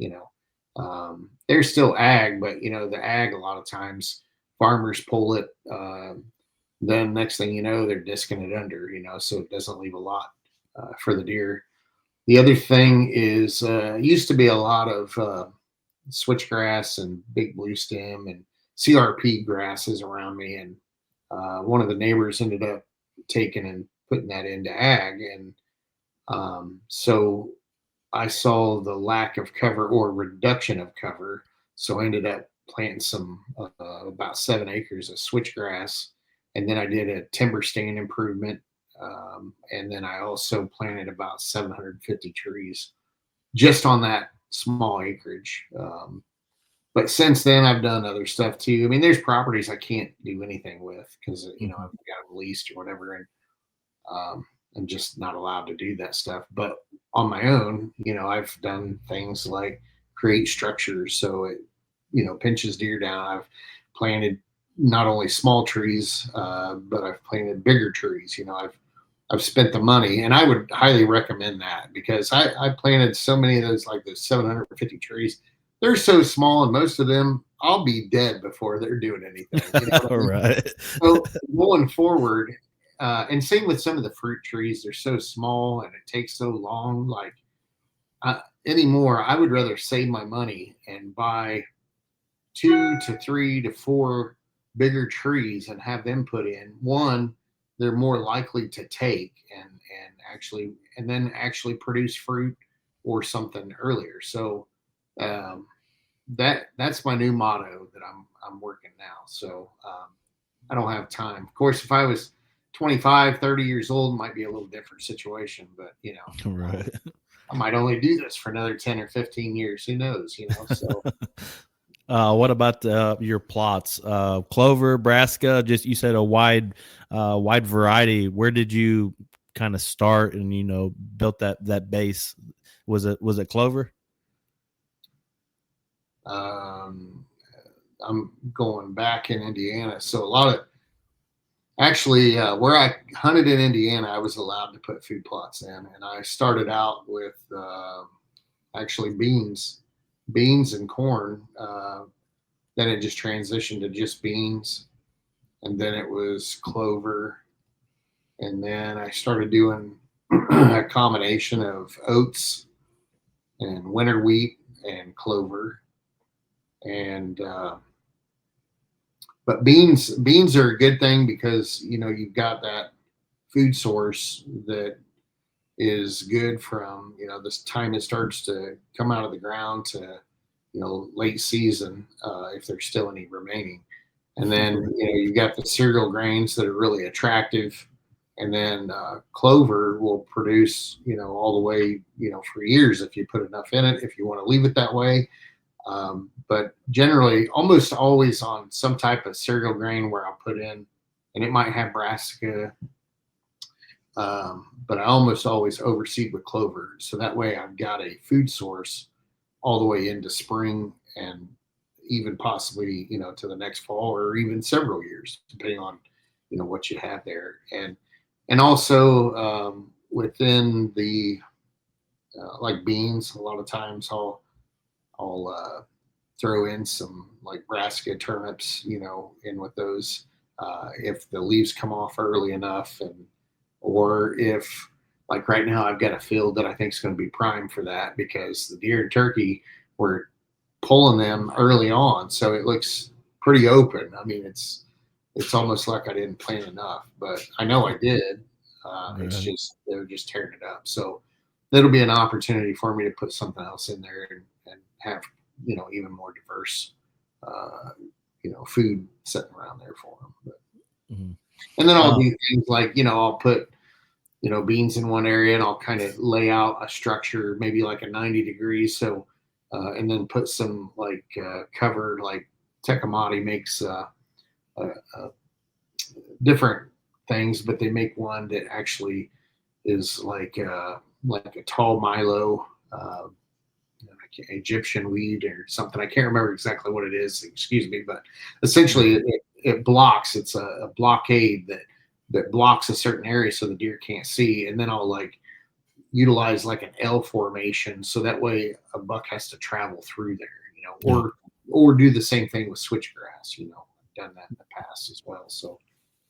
Speaker 2: There's still ag, but the ag, a lot of times farmers pull it. Then next thing you know, they're disking it under. So it doesn't leave a lot for the deer. The other thing is, used to be a lot of switchgrass and big blue stem and CRP grasses around me, and one of the neighbors ended up taking and putting that into ag, and so I saw the lack of cover or reduction of cover, so I ended up planting some about 7 acres of switchgrass, and then I did a timber stand improvement, and then I also planted about 750 trees just on that small acreage. But since then, I've done other stuff too. I mean, there's properties I can't do anything with because I've got them leased or whatever, and I'm just not allowed to do that stuff. But on my own, I've done things like create structures so it, pinches deer down. I've planted not only small trees, but I've planted bigger trees. I've spent the money, and I would highly recommend that because I planted so many of those, like those 750 trees. They're so small, and most of them, I'll be dead before they're doing anything.
Speaker 1: All right.
Speaker 2: So going forward, and same with some of the fruit trees, they're so small and it takes so long. Like anymore, I would rather save my money and buy 2 to 3 to 4 bigger trees and have them put in. One, they're more likely to take and then actually produce fruit or something earlier. So that's my new motto that I'm working now. So I don't have time. Of course, if I was 25, 30 years old, it might be a little different situation, but
Speaker 1: Right.
Speaker 2: I might only do this for another 10 or 15 years. Who knows, so.
Speaker 1: What about your plots? Clover, brassica, just you said a wide variety. Where did you kind of start and built that base? Was it clover?
Speaker 2: I'm going back in Indiana, so a lot of actually where I hunted in Indiana, I was allowed to put food plots in, and I started out with actually beans and corn. Then it just transitioned to just beans, and then it was clover, and then I started doing a combination of oats and winter wheat and clover, and but beans are a good thing because you've got that food source that is good from this time it starts to come out of the ground to late season, if there's still any remaining. And then you've got the cereal grains that are really attractive, and then clover will produce all the way for years if you put enough in it, if you want to leave it that way. But generally, almost always on some type of cereal grain where I'll put in, and it might have brassica, but I almost always overseed with clover. So that way I've got a food source all the way into spring and even possibly, to the next fall or even several years, depending on, what you have there. And also within the, like beans, a lot of times I'll throw in some like brassica turnips, in with those, if the leaves come off early enough, or if like right now I've got a field that I think is going to be prime for that because the deer and turkey were pulling them early on, so it looks pretty open. I mean, it's almost like I didn't plant enough, but I know I did. It's just they're just tearing it up. So that'll be an opportunity for me to put something else in there and have even more diverse food sitting around there for them. But, and then I'll do things like I'll put beans in one area, and I'll kind of lay out a structure maybe like a 90 degrees, so and then put some like cover, like Tecumate makes different things, but they make one that actually is like a tall Milo, Egyptian weed or something. I can't remember exactly what it is. Excuse me, but essentially it blocks. It's a blockade that blocks a certain area so the deer can't see. And then I'll like utilize like an L formation, so that way a buck has to travel through there, or do the same thing with switchgrass. I've done that in the past as well. So.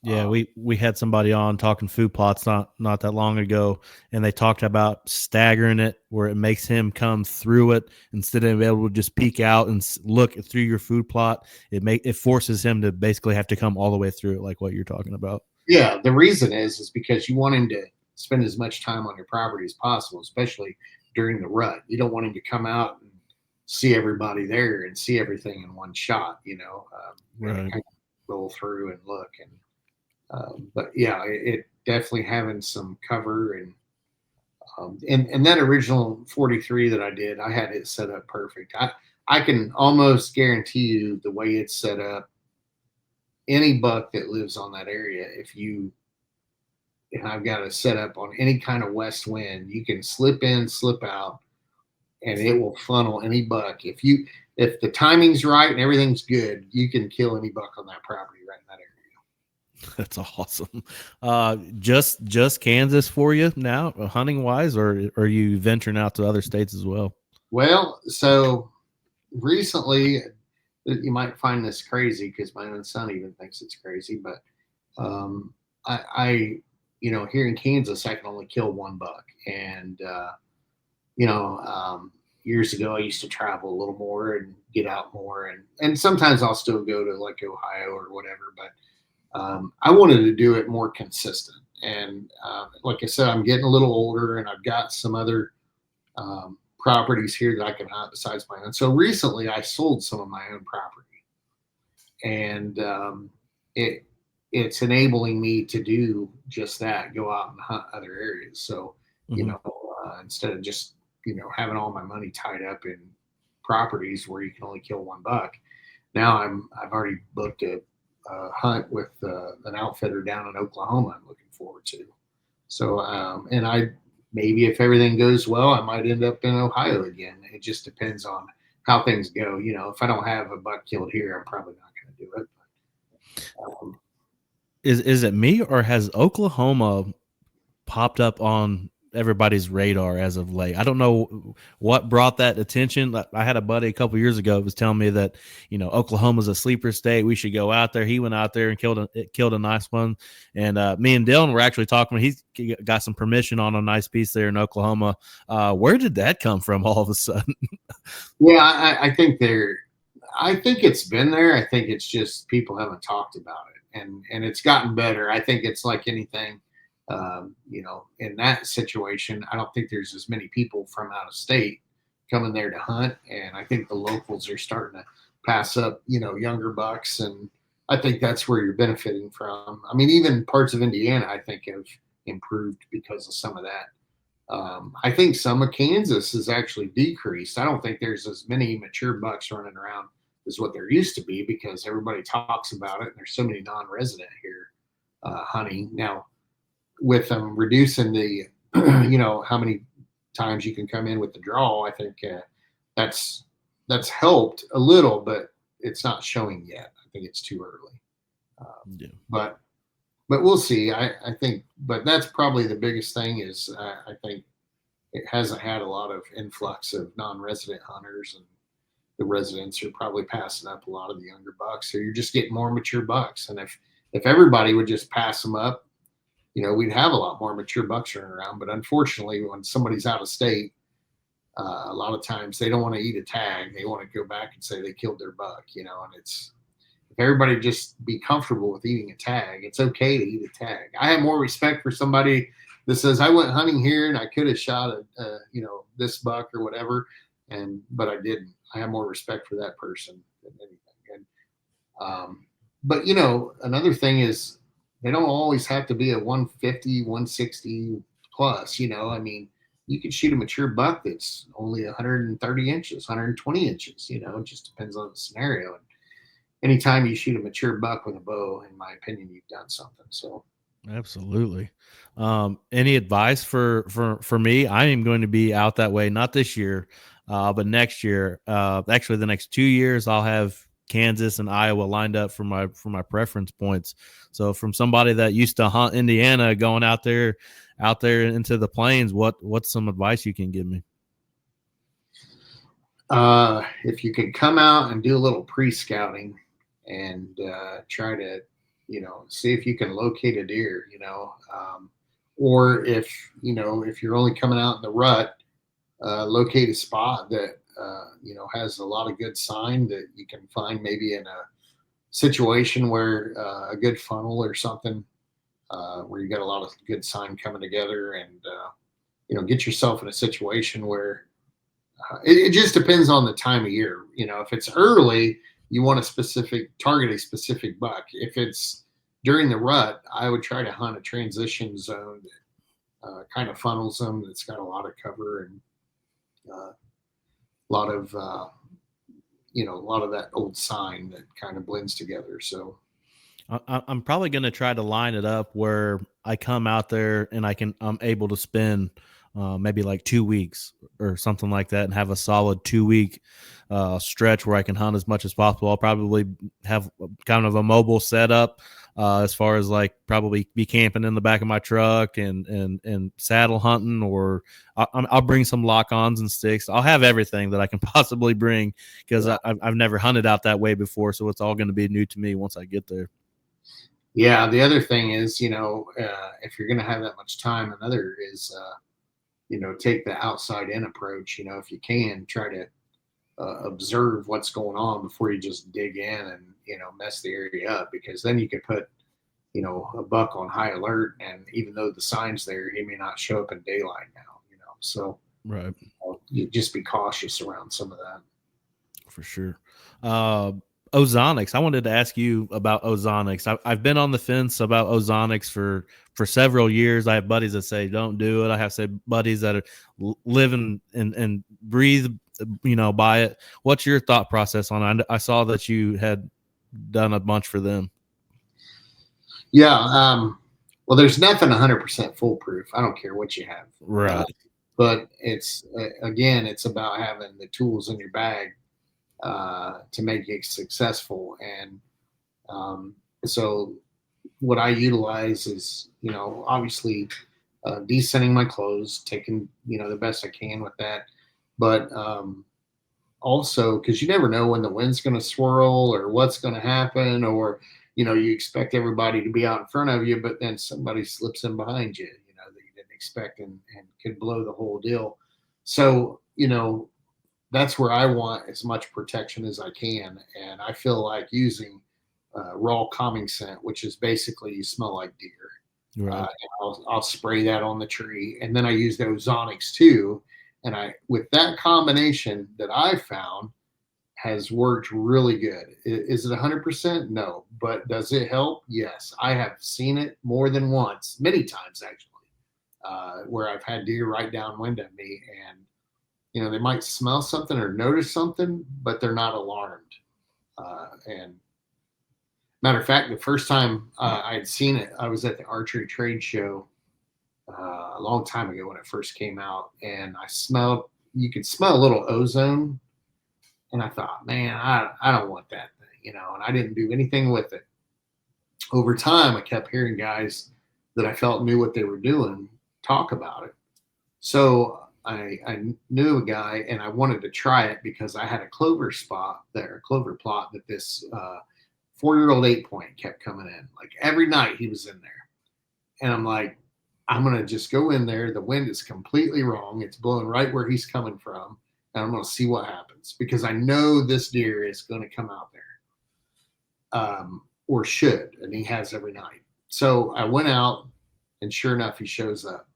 Speaker 1: Yeah, we had somebody on talking food plots not that long ago, and they talked about staggering it where it makes him come through it instead of being able to just peek out and look through your food plot. It forces him to basically have to come all the way through it, like what you're talking about.
Speaker 2: Yeah, the reason is because you want him to spend as much time on your property as possible, especially during the rut. You don't want him to come out and see everybody there and see everything in one shot. You
Speaker 1: Right.
Speaker 2: kind of roll through and look. And but yeah, it definitely having some cover. And that original 43 that I did, I had it set up perfect. I can almost guarantee you the way it's set up, any buck that lives on that area, and I've got it set up on any kind of west wind, you can slip in, slip out, and it will funnel any buck. If the timing's right and everything's good, you can kill any buck on that property right in that area.
Speaker 1: That's awesome. Just Kansas for you now, hunting wise, or are you venturing out to other states as well?
Speaker 2: Well, so recently, you might find this crazy because my own son even thinks it's crazy, but um, I, here in Kansas, I can only kill one buck. And, years ago, I used to travel a little more and get out more. And sometimes I'll still go to like Ohio or whatever, but I wanted to do it more consistent. And like I said, I'm getting a little older and I've got some other properties here that I can hunt besides my own. So recently I sold some of my own property, and it's enabling me to do just that, go out and hunt other areas. So,
Speaker 1: Mm-hmm.
Speaker 2: instead of just, having all my money tied up in properties where you can only kill one buck, now I've already booked a hunt with an outfitter down in Oklahoma I'm looking forward to. So, and maybe if everything goes well, I might end up in Ohio again. It just depends on how things go. If I don't have a buck killed here, I'm probably not going to do it. But,
Speaker 1: Is it me, or has Oklahoma popped up on everybody's radar as of late? I don't know what brought that attention. I had a buddy a couple years ago who was telling me that, Oklahoma's a sleeper state. We should go out there. He went out there and killed a nice one. And me and Dylan were actually talking. He's got some permission on a nice piece there in Oklahoma. Where did that come from all of a sudden?
Speaker 2: yeah, I think it's been there. I think it's just people haven't talked about it, and it's gotten better. I think it's like anything. In that situation, I don't think there's as many people from out of state coming there to hunt, and I think the locals are starting to pass up, younger bucks, and I think that's where you're benefiting from. I mean, even parts of Indiana, I think, have improved because of some of that. I think some of Kansas has actually decreased. I don't think there's as many mature bucks running around as what there used to be because everybody talks about it, and there's so many non-resident here hunting now. With them reducing the, how many times you can come in with the draw, I think that's helped a little, but it's not showing yet. I think it's too early.
Speaker 1: Yeah.
Speaker 2: But we'll see. I think, but that's probably the biggest thing is I think it hasn't had a lot of influx of non-resident hunters, and the residents are probably passing up a lot of the younger bucks. So you're just getting more mature bucks. And if everybody would just pass them up, we'd have a lot more mature bucks running around. But unfortunately, when somebody's out of state, a lot of times they don't want to eat a tag. They want to go back and say they killed their buck, and if everybody just be comfortable with eating a tag, it's okay to eat a tag. I have more respect for somebody that says, I went hunting here and I could have shot this buck or whatever, but I didn't. I have more respect for that person than anything. But another thing is, they don't always have to be a 150, 160 plus. I mean, you could shoot a mature buck that's only 130 inches, 120 inches. It just depends on the scenario. And anytime you shoot a mature buck with a bow, in my opinion, you've done something. So,
Speaker 1: Absolutely. Any advice for me? I am going to be out that way, not this year, but next year. Actually, the next 2 years, I'll have Kansas and Iowa lined up for my preference points. So, from somebody that used to hunt Indiana, going out there into the plains, what's some advice you can give me?
Speaker 2: if you could come out and do a little pre-scouting and try to, see if you can locate a deer, or if you're only coming out in the rut, locate a spot that has a lot of good sign that you can find maybe in a situation where a good funnel or something where you got a lot of good sign coming together, and get yourself in a situation where It just depends on the time of year. You know, if it's early, you want target a specific buck. If it's during the rut, I would try to hunt a transition zone that kind of funnels them. That's got a lot of cover and a lot of a lot of that old sign that kind of blends together. So
Speaker 1: I'm probably going to try to line it up where I come out there and I'm able to spend maybe like 2 weeks or something like that and have a solid 2 week stretch where I can hunt as much as possible. I'll probably have kind of a mobile setup as far as like probably be camping in the back of my truck and saddle hunting, or I'll bring some lock-ons and sticks. I'll have everything that I can possibly bring because I've never hunted out that way before. So it's all going to be new to me once I get there.
Speaker 2: Yeah, the other thing is, if you're going to have that much time, another is, take the outside in approach. If you can, try to observe what's going on before you just dig in and, mess the area up, because then you could put, a buck on high alert. And even though the sign's there, he may not show up in daylight now, so
Speaker 1: right.
Speaker 2: You just be cautious around some of that.
Speaker 1: For sure. Ozonics. I wanted to ask you about ozonics. I've been on the fence about ozonics for several years. I have buddies that say don't do it. I have said buddies that are living and breathe, by it. What's your thought process on it? I saw that you had done a bunch for them.
Speaker 2: Yeah. Well, there's nothing 100% foolproof. I don't care what you have.
Speaker 1: Right.
Speaker 2: But it's again, it's about having the tools in your bag to make it successful. And so what I utilize is, obviously descending my clothes, taking, the best I can with that. But also, because you never know when the wind's going to swirl or what's going to happen, or, you expect everybody to be out in front of you, but then somebody slips in behind you, that you didn't expect and could blow the whole deal. So, that's where I want as much protection as I can. And I feel like using raw calming scent, which is basically you smell like deer.
Speaker 1: Right.
Speaker 2: I'll spray that on the tree. And then I use the ozonics too. And with that combination that I found has worked really good. Is it 100%? No. But does it help? Yes. I have seen it more than once, many times actually, where I've had deer right downwind at me, and they might smell something or notice something, but they're not alarmed. And matter of fact, the first time I had seen it, I was at the archery trade show a long time ago when it first came out, and you could smell a little ozone, and I thought, man, I don't want that thing, and I didn't do anything with it. Over time, I kept hearing guys that I felt knew what they were doing talk about it. So I knew a guy, and I wanted to try it because I had a clover plot that this 4-year-old 8-point kept coming in. Like every night he was in there. And I'm like, I'm going to just go in there. The wind is completely wrong. It's blowing right where he's coming from. And I'm going to see what happens, because I know this deer is going to come out there, or should, and he has every night. So I went out, and sure enough, he shows up.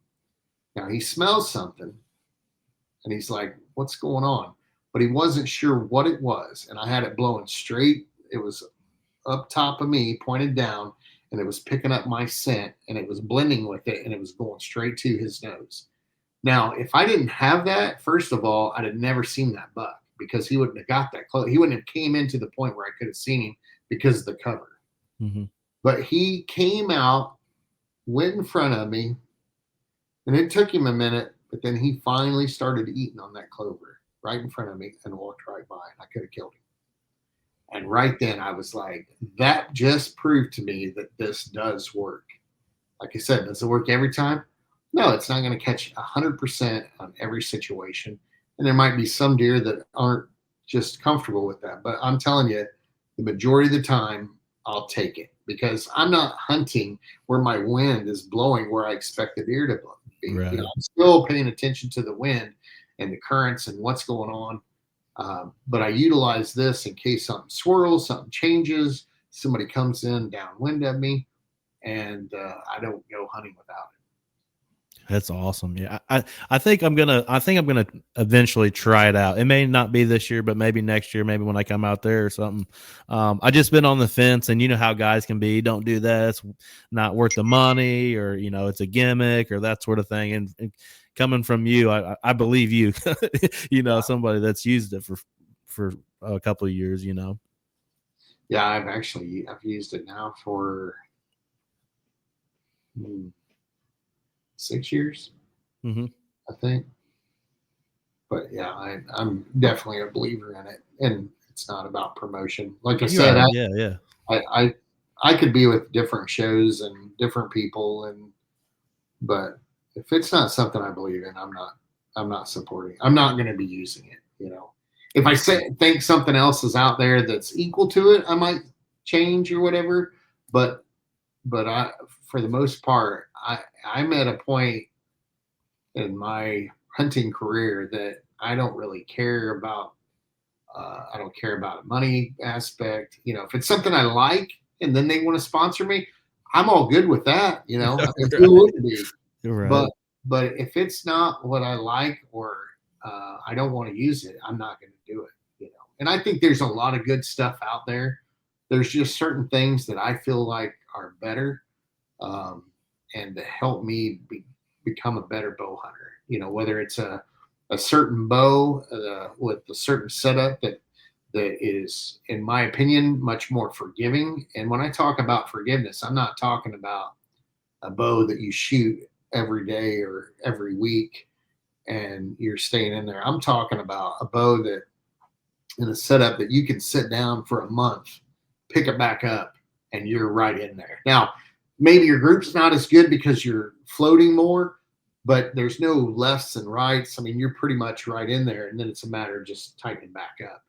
Speaker 2: Now he smells something, and he's like, what's going on? But he wasn't sure what it was. And I had it blowing straight. It was up top of me, pointed down, and it was picking up my scent, and it was blending with it, and it was going straight to his nose. Now, if I didn't have that, first of all, I'd have never seen that buck, because he wouldn't have got that close. He wouldn't have came into the point where I could have seen him because of the cover.
Speaker 1: Mm-hmm.
Speaker 2: But he came out, went in front of me, and it took him a minute, but then he finally started eating on that clover right in front of me and walked right by, and I could have killed him. And right then I was like, that just proved to me that this does work. Like I said, does it work every time? No, it's not going to catch 100% on every situation. And there might be some deer that aren't just comfortable with that. But I'm telling you, the majority of the time, I'll take it, because I'm not hunting where my wind is blowing where I expect the deer to be.
Speaker 1: Right.
Speaker 2: I'm still paying attention to the wind and the currents and what's going on. But I utilize this in case something swirls, something changes, somebody comes in downwind of me, and I don't go hunting without it.
Speaker 1: That's awesome. Yeah. I think I'm gonna eventually try it out. It may not be this year, but maybe next year, maybe when I come out there or something. I just been on the fence, and you know how guys can be. Don't do that. It's not worth the money, or it's a gimmick or that sort of thing. And coming from you, I believe you. Somebody that's used it for a couple of years.
Speaker 2: Yeah, I've used it now for 6 years,
Speaker 1: Mm-hmm.
Speaker 2: I think. But yeah, I'm definitely a believer in it, and it's not about promotion. Like I
Speaker 1: You're
Speaker 2: said,
Speaker 1: right. Yeah. Yeah.
Speaker 2: I could be with different shows and different people, but if it's not something I believe in, I'm not supporting. I'm not going to be using it. If I think something else is out there that's equal to it, I might change or whatever. But I, for the most part, I'm at a point in my hunting career that I don't really care about. I don't care about a money aspect. If it's something I like and then they want to sponsor me, I'm all good with that. I mean, who
Speaker 1: Right.
Speaker 2: wouldn't be?
Speaker 1: You're right.
Speaker 2: But if it's not what I like, or I don't want to use it, I'm not going to do it. And I think there's a lot of good stuff out there. There's just certain things that I feel like are better, um, and to help me become a better bow hunter. Whether it's a certain bow with a certain setup that is, in my opinion, much more forgiving. And when I talk about forgiveness, I'm not talking about a bow that you shoot every day or every week and you're staying in there. I'm talking about a bow that in a setup that you can sit down for a month, pick it back up, and you're right in there. Now, maybe your group's not as good because you're floating more, but there's no lefts and rights. I mean, you're pretty much right in there, and then it's a matter of just tightening back up.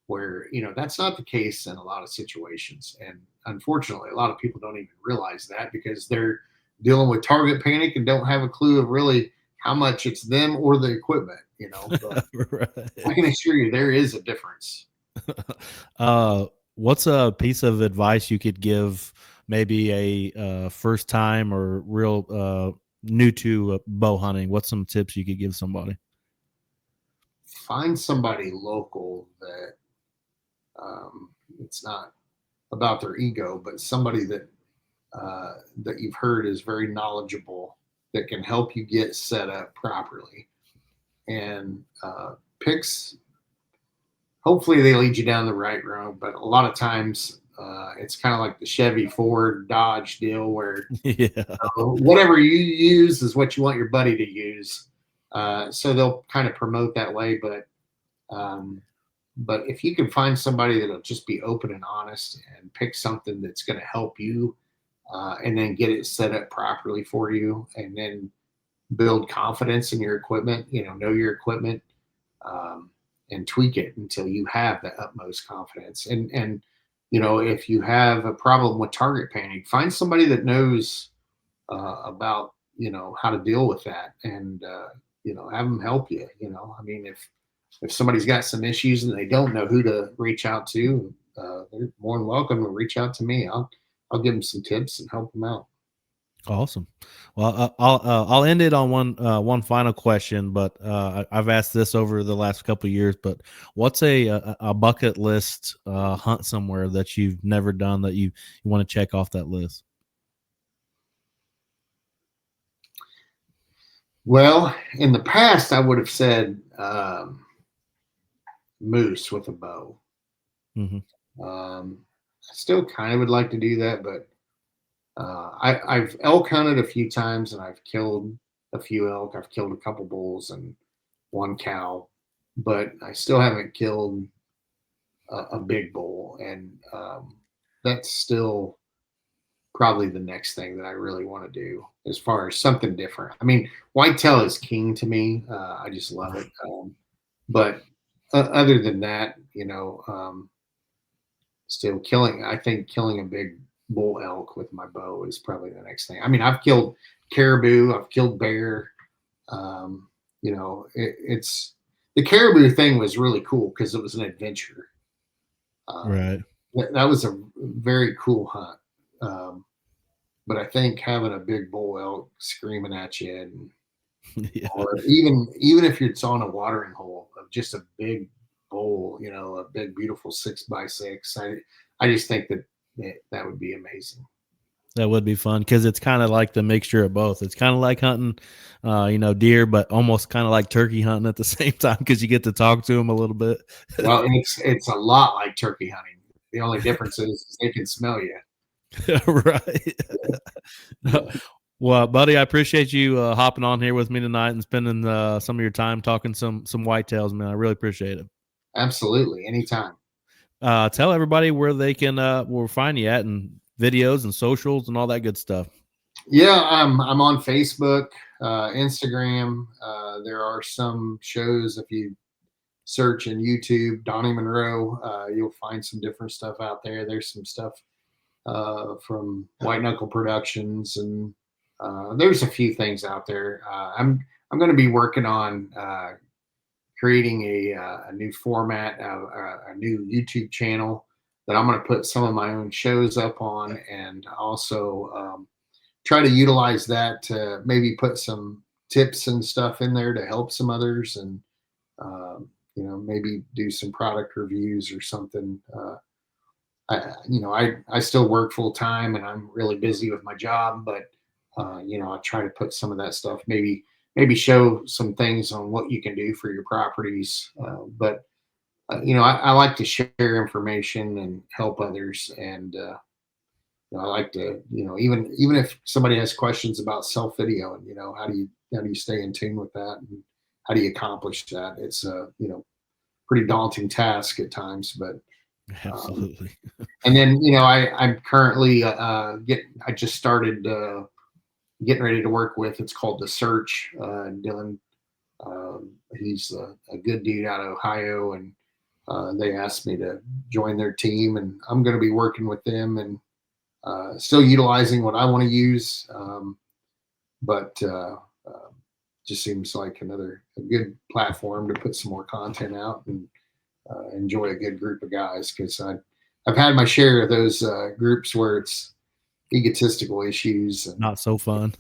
Speaker 2: Where that's not the case in a lot of situations, and unfortunately, a lot of people don't even realize that because they're dealing with target panic and don't have a clue of really how much it's them or the equipment. But I
Speaker 1: Right.
Speaker 2: can assure you there is a difference.
Speaker 1: What's a piece of advice you could give maybe a first time or real new to bow hunting? What's some tips you could give somebody?
Speaker 2: Find somebody local that it's not about their ego, but somebody that you've heard is very knowledgeable that can help you get set up properly, and picks. Hopefully, they lead you down the right road, but a lot of times it's kind of like the Chevy, Ford, Dodge deal where
Speaker 1: Yeah.
Speaker 2: whatever you use is what you want your buddy to use. So they'll kind of promote that way, um, but if you can find somebody that'll just be open and honest and pick something that's going to help you, and then get it set up properly for you, and then build confidence in your equipment, know your equipment, um, and tweak it until you have the utmost confidence. And if you have a problem with target panic, find somebody that knows about how to deal with that, and have them help you. I mean, if somebody's got some issues and they don't know who to reach out to, they're more than welcome to reach out to me. I'll give them some tips and help them out.
Speaker 1: Awesome. Well, I'll end it on one final question, but I've asked this over the last couple of years. But what's a bucket list hunt somewhere that you've never done that you want to check off that list?
Speaker 2: Well, in the past, I would have said moose with a bow.
Speaker 1: Hmm.
Speaker 2: I still kind of would like to do that, but I've elk hunted a few times and I've killed a few elk. I've killed a couple bulls and one cow, but I still haven't killed a big bull, and that's still probably the next thing that I really want to do as far as something different. I mean, whitetail is king to me. I just love it. But other than that, still killing. I think killing a big bull elk with my bow is probably the next thing. I mean, I've killed caribou, I've killed bear. Um, it's the caribou thing was really cool because it was an adventure. Um,
Speaker 1: Right.
Speaker 2: that was a very cool hunt. But I think having a big bull elk screaming at you and
Speaker 1: Yeah.
Speaker 2: or even if it's on a watering hole of just a big bowl, a big beautiful 6x6. I just think that would be amazing.
Speaker 1: That would be fun because it's kind of like the mixture of both. It's kind of like hunting, deer, but almost kind of like turkey hunting at the same time because you get to talk to them a little bit.
Speaker 2: Well, it's a lot like turkey hunting. The only difference is they can smell you.
Speaker 1: Right.
Speaker 2: Yeah,
Speaker 1: Well, buddy, I appreciate you hopping on here with me tonight and spending some of your time talking some whitetails, man. I really appreciate it.
Speaker 2: absolutely. Anytime.
Speaker 1: Tell everybody where they can where find you at and videos and socials and all that good stuff.
Speaker 2: Yeah, I'm on Facebook, Instagram. There are some shows if you search in YouTube, Donnie Monroe, you'll find some different stuff out there. There's some stuff from White Knuckle Productions, and there's a few things out there. I'm going to be working on creating a new format, a new YouTube channel that I'm going to put some of my own shows up on, and also try to utilize that to maybe put some tips and stuff in there to help some others, and maybe do some product reviews or something. I still work full time and I'm really busy with my job, but I try to put some of that stuff, maybe show some things on what you can do for your properties. But I like to share information and help others, and I like to, even if somebody has questions about self video, and how do you stay in tune with that, and how do you accomplish that? It's a pretty daunting task at times, but
Speaker 1: Absolutely.
Speaker 2: and then I'm currently I just started getting ready to work with. It's called The Search. Dylan, he's a good dude out of Ohio, and they asked me to join their team, and I'm going to be working with them and still utilizing what I want to use, but just seems like a good platform to put some more content out and enjoy a good group of guys, because I've had my share of those groups where it's egotistical issues and
Speaker 1: Not so fun.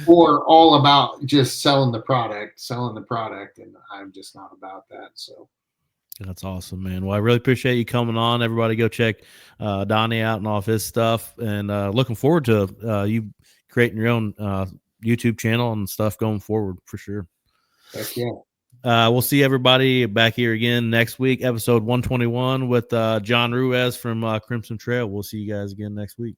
Speaker 2: or all about just selling the product, and I'm just not about that. So
Speaker 1: That's awesome, man. Well, I really appreciate you coming on. Everybody go check Donnie out and all of his stuff. And looking forward to you creating your own YouTube channel and stuff going forward for sure.
Speaker 2: heck yeah.
Speaker 1: We'll see everybody back here again next week, episode 121 with John Ruiz from Crimson Trail. We'll see you guys again next week.